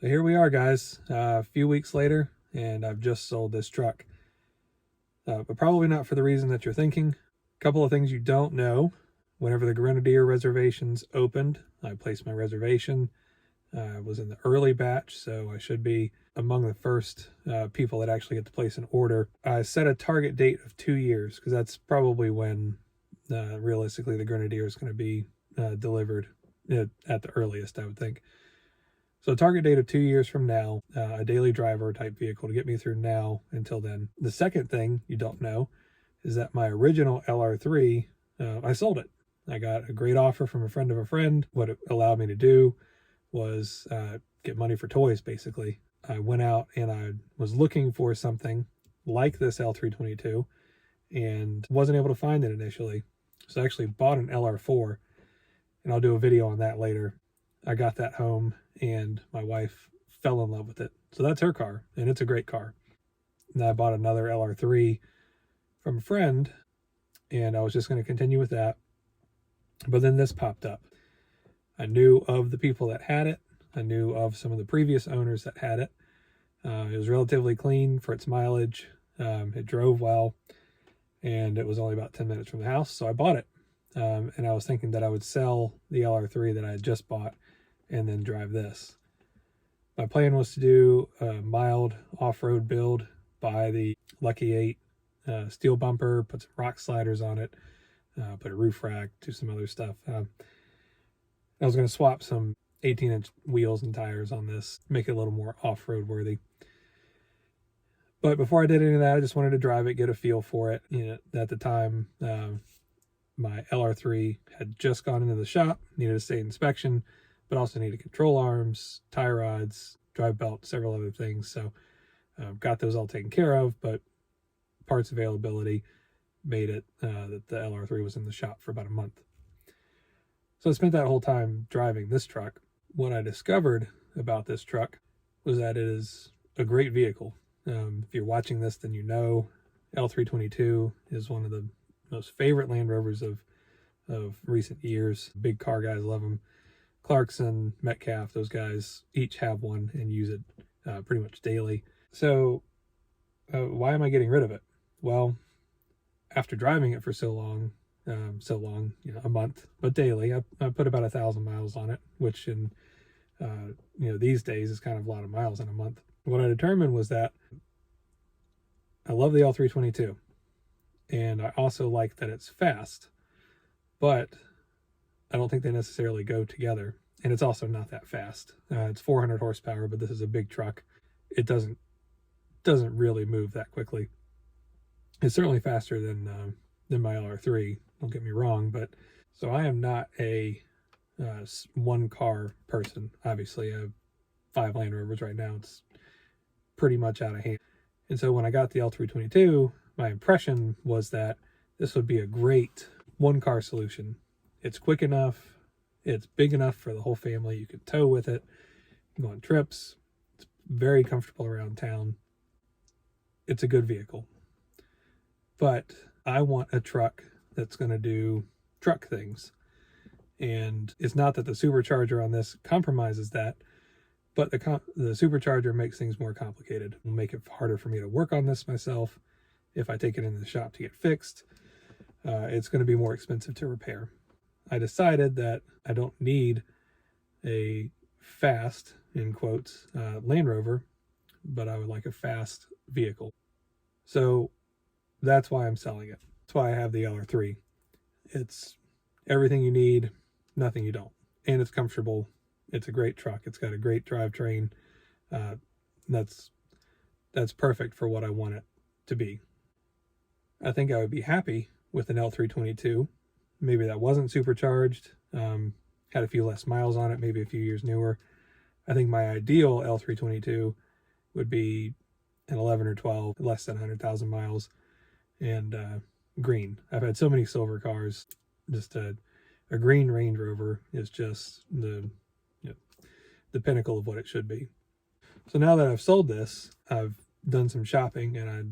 So here we are, guys, a few weeks later, and I've just sold this truck. But probably not for the reason that you're thinking. A couple of things you don't know. Whenever the Grenadier reservations opened, I placed my reservation. I was in the early batch, so I should be among the first people that actually get to place an order. I set a target date of 2 years, because that's probably when realistically the Grenadier is going to be delivered at the earliest, I would think. So target date of 2 years from now, a daily driver type vehicle to get me through now until then. The second thing you don't know is that my original LR3, I sold it. I got a great offer from a friend of a friend. What it allowed me to do was get money for toys, basically. I went out and I was looking for something like this L322 and wasn't able to find it initially. So I actually bought an LR4, and I'll do a video on that later. I got that home and my wife fell in love with it. So that's her car, and it's a great car. And I bought another LR3 from a friend, and I was just going to continue with that. But then this popped up. I knew of the people that had it. I knew of some of the previous owners that had it. It was relatively clean for its mileage. It drove well, and it was only about 10 minutes from the house, so I bought it. And I was thinking that I would sell the LR3 that I had just bought and then drive this. My plan was to do a mild off-road build, buy the Lucky 8 steel bumper, put some rock sliders on it, put a roof rack, do some other stuff. I was going to swap some 18-inch wheels and tires on this, make it a little more off-road worthy. But before I did any of that, I just wanted to drive it, get a feel for it. At the time, my LR3 had just gone into the shop, needed a state inspection, but also needed control arms, tie rods, drive belt, several other things. So got those all taken care of, but parts availability made it that the LR3 was in the shop for about a month. So I spent that whole time driving this truck. What I discovered about this truck was that it is a great vehicle. If you're watching this, then you know L322 is one of the most favorite Land Rovers of recent years. Big car guys love them. Clarkson, Metcalfe, those guys each have one and use it pretty much daily. So why am I getting rid of it? Well, after driving it for so long, a month, but daily, I put about 1,000 miles on it, which in these days is kind of a lot of miles in a month. What I determined was that I love the L322, and I also like that it's fast, but I don't think they necessarily go together. And it's also not that fast. It's 400 horsepower, but this is a big truck. It doesn't really move that quickly. It's certainly faster than my LR3. Don't get me wrong, but so I am not a one car person. Obviously, I have 5 Land Rovers right now. It's pretty much out of hand. And so when I got the L322, my impression was that this would be a great one car solution. It's quick enough, it's big enough for the whole family. You could tow with it, go on trips. It's very comfortable around town. It's a good vehicle. But I want a truck that's going to do truck things. And it's not that the supercharger on this compromises that, but the supercharger makes things more complicated. It'll make it harder for me to work on this myself. If I take it into the shop to get fixed, it's going to be more expensive to repair. I decided that I don't need a fast, in quotes, Land Rover, but I would like a fast vehicle. So that's why I'm selling it. That's why I have the LR3. It's everything you need, nothing you don't. And it's comfortable. It's a great truck. It's got a great drivetrain. That's perfect for what I want it to be. I think I would be happy with an L322. Maybe that wasn't supercharged, had a few less miles on it, maybe a few years newer. I think my ideal L322 would be an 11 or 12, less than 100,000 miles, and green. I've had so many silver cars. Just a green Range Rover is just the pinnacle of what it should be. So now that I've sold this, I've done some shopping, and I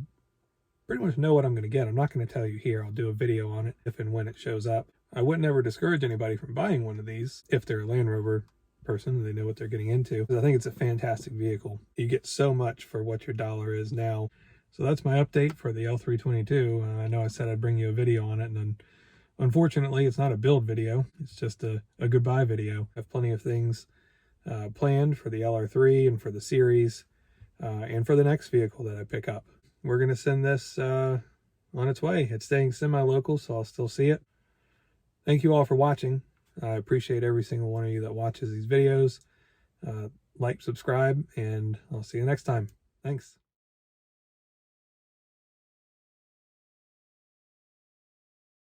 pretty much know what I'm going to get. I'm not going to tell you here. I'll do a video on it if and when it shows up. I would never discourage anybody from buying one of these if they're a Land Rover person. They know what they're getting into. I think it's a fantastic vehicle. You get so much for what your dollar is now. So that's my update for the L322. I know I said I'd bring you a video on it, and then unfortunately it's not a build video. It's just a goodbye video. I have plenty of things planned for the LR3 and for the series and for the next vehicle that I pick up. We're going to send this on its way. It's staying semi-local, so I'll still see it. Thank you all for watching. I appreciate every single one of you that watches these videos. Like, subscribe, and I'll see you next time. Thanks.